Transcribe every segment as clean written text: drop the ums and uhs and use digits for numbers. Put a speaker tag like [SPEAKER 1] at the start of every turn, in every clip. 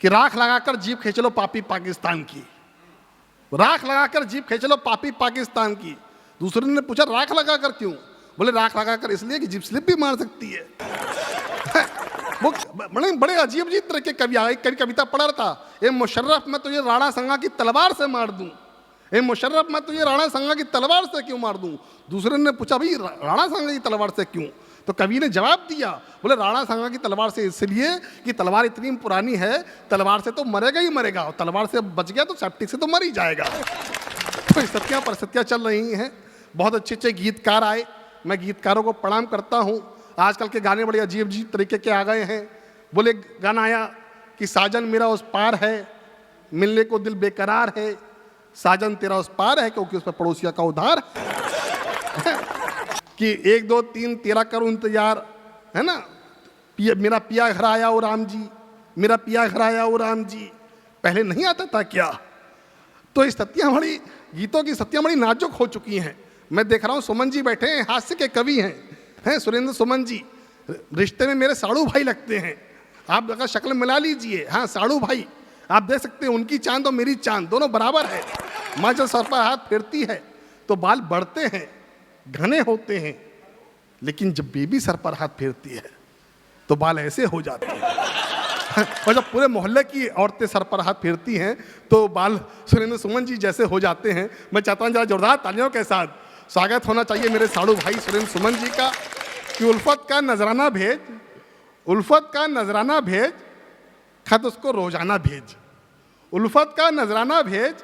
[SPEAKER 1] कि राख लगाकर जीप खींच लो पापी पाकिस्तान की, राख लगाकर जीप खींच लो पापी पाकिस्तान की। दूसरे ने पूछा राख लगाकर क्यों? बोले राख लगाकर इसलिए कि जीप स्लिप भी मार सकती है। वो बड़े अजीब अजीब तरह के कवि आए। कविता पढ़ रहा था, ए मुशर्रफ मैं तुझे राणा संगा की तलवार से मार दूं, ए मुशर्रफ मैं तुझे राणा संगा की तलवार से क्यों मार दूं। दूसरे ने पूछा भाई राणा संगा की तलवार से क्यों? तो कवि ने जवाब दिया, बोले राणा संगा की तलवार से इसलिए कि तलवार इतनी पुरानी है, तलवार से तो मरेगा ही मरेगा, और तलवार से बच गया तो सेप्टिक से तो मर ही जाएगा। तो स्थितियाँ परिस्थितियाँ चल रही हैं। बहुत अच्छे अच्छे गीतकार आए, मैं गीतकारों को प्रणाम करता हूँ। आजकल के गाने बड़े अजीब अजीब तरीके के आ गए हैं। बोले गाना आया कि साजन मेरा उस पार है, मिलने को दिल बेकरार है, साजन तेरा उस पार है क्योंकि उस पर पड़ोसिया का उधार है। कि 1 2 3 तेरा करूं इंतजार, है ना, मेरा पिया घर आया ओ राम जी, मेरा पिया घर आया ओ राम जी, पहले नहीं आता था क्या? तो स्थितियाँ बड़ी, गीतों की स्थितियाँ बड़ी नाजुक हो चुकी हैं। मैं देख रहा हूँ सुमन जी बैठे हैं, हास्य के कवि हैं सुरेंद्र सुमन जी, रिश्ते में मेरे साड़ू भाई लगते हैं। आप अगर शक्ल मिला लीजिए, हाँ साड़ू भाई आप देख सकते हैं, उनकी चांद और मेरी चांद दोनों बराबर है। माँ जब सर पर हाथ फेरती है तो बाल बढ़ते हैं, घने होते हैं, लेकिन जब बेबी सर पर हाथ फेरती है तो बाल ऐसे हो जाते हैं। और जब पूरे मोहल्ले की औरतें सर पर हाथ फेरती हैं तो बाल सुरेंद्र सुमन जी जैसे हो जाते हैं। मैं चाहता हूँ जरा जोरदार तालियों के साथ स्वागत होना चाहिए मेरे साड़ू भाई सुरेंद्र सुमन जी का। कि उल्फत का नजराना भेज, उल्फत का नजराना भेज, खत उसको रोजाना भेज, उल्फत का नजराना भेज,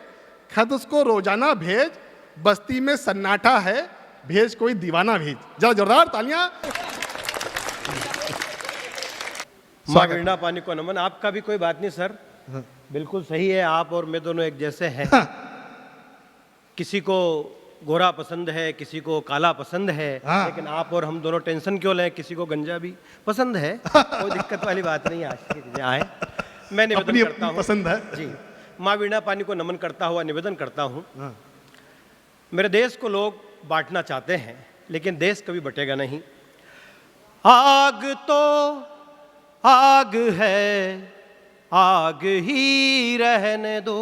[SPEAKER 1] खत उसको रोजाना भेज, बस्ती में सन्नाटा है, भेज कोई दीवाना भेज। जरा जोरदार तालियां।
[SPEAKER 2] माँ वीणा पानी को नमन। आपका भी कोई बात नहीं सर, बिल्कुल सही है, आप और मैं दोनों एक जैसे हैं। किसी को गोरा पसंद है, किसी को काला पसंद है, लेकिन आप और हम दोनों टेंशन क्यों लें, किसी को गंजा भी पसंद है, कोई दिक्कत वाली बात नहीं है। आज आए मैं निवेदन करता हूँ,
[SPEAKER 1] पसंद है
[SPEAKER 2] जी, माँ वीणा पानी को नमन करता हुआ निवेदन करता हूँ। मेरे देश को लोग बांटना चाहते हैं, लेकिन देश कभी बटेगा नहीं। आग तो आग है, आग ही रहने दो,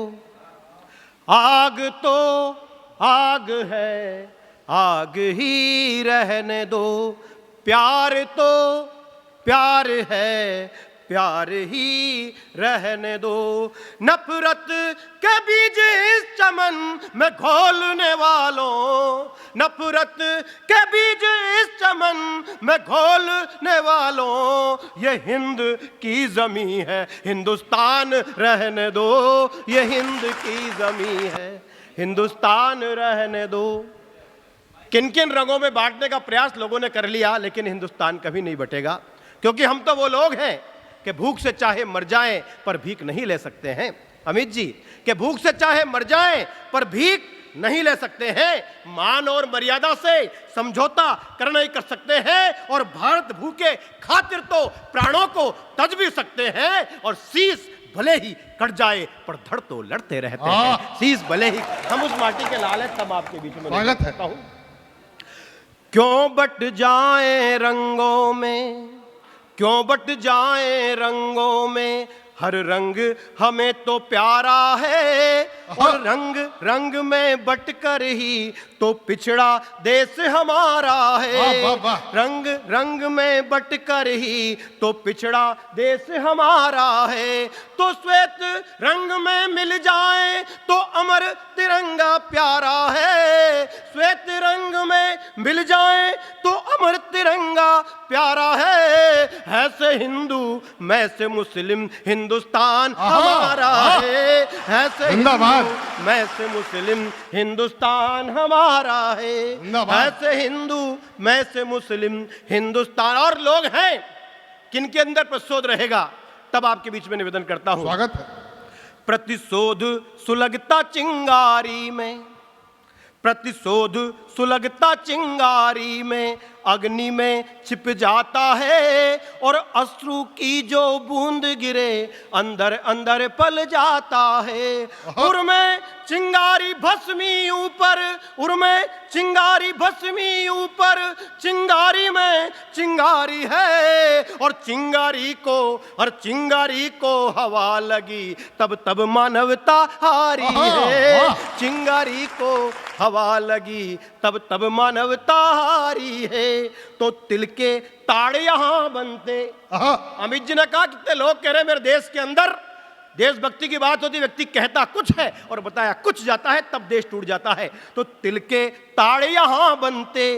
[SPEAKER 2] आग तो आग है, आग ही रहने दो, प्यार तो प्यार है, प्यार ही रहने दो, नफरत के बीज इस चमन में घोलने वालों, नफरत के बीज इस चमन में घोलने वालों, ये हिंद की जमी है, हिंदुस्तान रहने दो, ये हिंद की जमी है, हिंदुस्तान रहने दो। किन किन रंगों में बांटने का प्रयास लोगों ने कर लिया, लेकिन हिंदुस्तान कभी नहीं बटेगा, क्योंकि हम तो वो लोग हैं कि भूख से चाहे मर जाएं पर भीख नहीं ले सकते हैं। अमित जी, कि भूख से चाहे मर जाएं पर भीख नहीं ले सकते हैं। मान और मर्यादा से समझौता करना ही कर सकते हैं, और भारत भूखे खातिर तो प्राणों को तज भी सकते हैं, और शीश भले ही कट जाए पर धड़ तो लड़ते रहते हैं। शीश भले ही, हम उस माटी के लाल हैं, तब आपके बीच में स्वागत है। क्यों बट जाए रंगों में, क्यों बट जाए रंगों में, हर रंग हमें तो प्यारा है, और रंग रंग में बटकर ही तो पिछड़ा देश हमारा है। रंग रंग में बटकर ही तो पिछड़ा देश हमारा है, तो श्वेत रंग में मिल जाए तो अमर तिरंगा प्यारा है, श्वेत रंग में मिल जाए तो अमर तिरंगा प्यारा है से हिंदू मैं से मुस्लिम, हिंदुस्तान हमारा है से हिंदू मैं से मुस्लिम, हिंदुस्तान हमारा है से हिंदू मैं से मुस्लिम, हिंदुस्तान। और लोग हैं किनके अंदर प्रतिशोध रहेगा, तब आपके बीच में निवेदन करता हूं।
[SPEAKER 1] स्वागत है।
[SPEAKER 2] प्रतिशोध सुलगता चिंगारी में, प्रतिशोध सुलगता चिंगारी में, अग्नि में छिप जाता है और अश्रु की जो बूंद गिरे अंदर अंदर पल जाता है। उर्मे चिंगारी भस्मी ऊपर, उर्मे चिंगारी भस्मी ऊपर, चिंगारी में चिंगारी है और चिंगारी को हवा लगी तब तब मानवता हारी है। चिंगारी को हवा लगी तब तब मानवता हारी है। तो तिल के ताड़ यहां बनते। अमित जी ने कहा कितने लोग कह रहे मेरे देश के अंदर देशभक्ति की बात होती, व्यक्ति कहता कुछ है और बताया कुछ जाता है, तब देश टूट जाता है। तो तिल के ताड़ यहां बनते,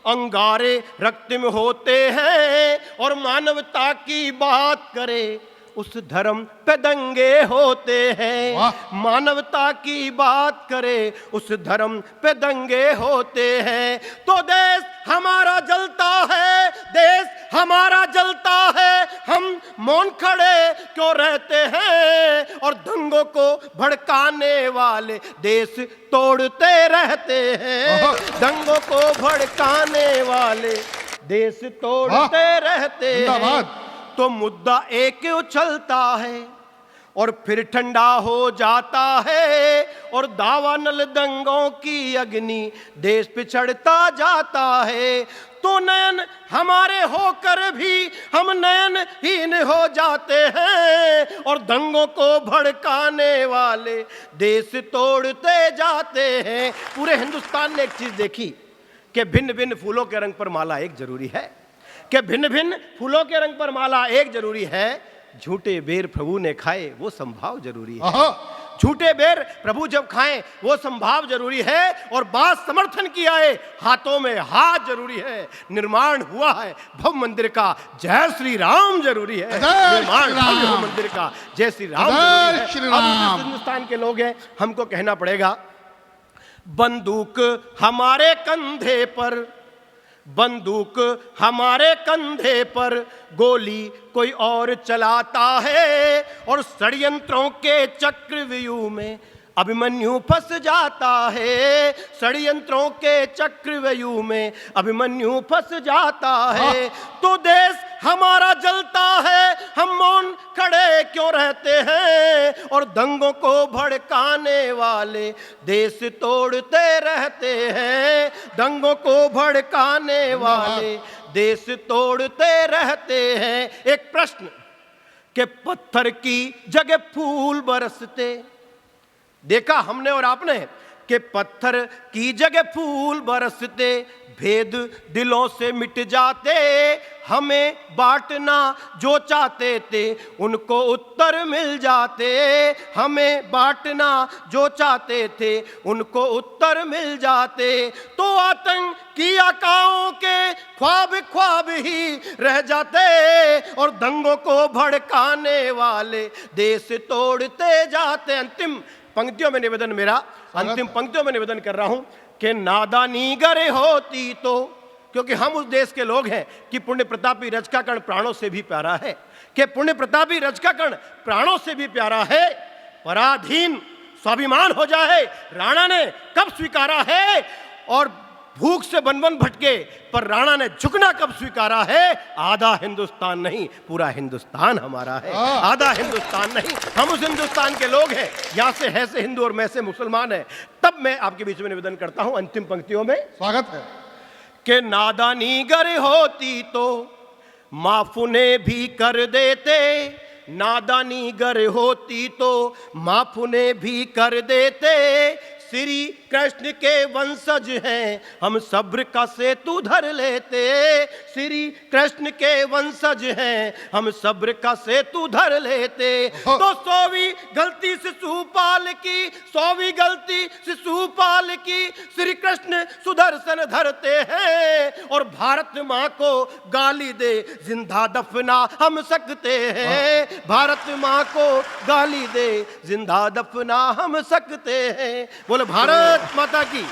[SPEAKER 2] अंगारे रक्त में होते हैं और मानवता की बात करे उस धर्म पे दंगे होते हैं। मानवता की बात करे उस धर्म पे दंगे होते हैं। तो देश हमारा जलता है, देश हमारा जलता है, हम मौन खड़े क्यों रहते हैं और दंगों को भड़काने वाले देश तोड़ते रहते हैं। दंगों को भड़काने वाले देश तोड़ते रहते हैं। तो मुद्दा एक उछलता है और फिर ठंडा हो जाता है और दावानल दंगों की अग्नि देश पे चढ़ता जाता है। तो नयन हमारे होकर भी हम नयनहीन हो जाते हैं और दंगों को भड़काने वाले देश तोड़ते जाते हैं। पूरे हिंदुस्तान ने एक चीज देखी कि भिन्न भिन्न फूलों के रंग पर माला एक जरूरी है, कि भिन्न भिन्न फूलों के रंग पर माला एक जरूरी है। झूठे बेर प्रभु ने खाए वो संभाव जरूरी है। झूठे बेर प्रभु जब खाएं वो संभाव जरूरी है और बात समर्थन की आए हाथों में हाथ जरूरी है। निर्माण हुआ है भव मंदिर का, जय श्री राम जरूरी है। निर्माण भव मंदिर का, जय श्री राम जरूरी है। अब हिंदुस्तान के लोग हैं, हमको कहना पड़ेगा बंदूक हमारे कंधे पर, बंदूक हमारे कंधे पर, गोली कोई और चलाता है और षड्यंत्रों के चक्रव्यूह में अभिमन्यु फंस जाता है। षड्यंत्रों के चक्रव्यूह में अभिमन्यु फंस जाता है। तो देश हमारा जलता है, हम मौन खड़े क्यों रहते हैं और दंगों को भड़काने वाले देश तोड़ते रहते हैं। दंगों को भड़काने वाले देश तोड़ते रहते हैं। एक प्रश्न कि पत्थर की जगह फूल बरसते, देखा हमने और आपने कि पत्थर की जगह फूल बरसते, भेद दिलों से मिट जाते। हमें बांटना जो चाहते थे उनको उत्तर मिल जाते। हमें बांटना जो चाहते थे उनको उत्तर मिल जाते। तो आतंकी आकाओं के ख्वाब ख्वाब ही रह जाते और दंगों को भड़काने वाले देश तोड़ते जाते। अंतिम पंक्तियों में निवेदन मेरा, अंतिम पंक्तियों में निवेदन कर रहा हूं कि नादानी गर होती तो, क्योंकि हम उस देश के लोग हैं कि पुण्य प्रतापी रज का कण प्राणों से भी प्यारा है, कि पुण्य प्रतापी रज का कण प्राणों से भी प्यारा है। पराधीन स्वाभिमान हो जाए राणा ने कब स्वीकारा है और भूख से बनवन भटके पर राणा ने झुकना कब स्वीकारा है। आधा हिंदुस्तान नहीं पूरा हिंदुस्तान हमारा है, आधा हिंदुस्तान नहीं, हम उस हिंदुस्तान के लोग हैं। यहाँ से है से हिंदू और मैं से मुसलमान है। तब मैं आपके बीच में निवेदन करता हूं अंतिम पंक्तियों में,
[SPEAKER 1] स्वागत है,
[SPEAKER 2] कि नादानी गर होती तो माफ उन्हें भी कर देते। नादानी गर होती तो माफ उन्हें भी कर देते। श्री कृष्ण के वंशज हैं हम सब्र का सेतु धर लेते। श्री कृष्ण के वंशज हैं हम सब्र का सेतु धर लेते। तो 100वीं गलती शिशुपाल की, 100वीं गलती शिशुपाल की श्री कृष्ण सुदर्शन धरते हैं और भारत माँ को गाली दे जिंदा दफना हम सकते हैं। भारत माँ को गाली दे जिंदा दफना हम सकते हैं। बोले भारत माता की।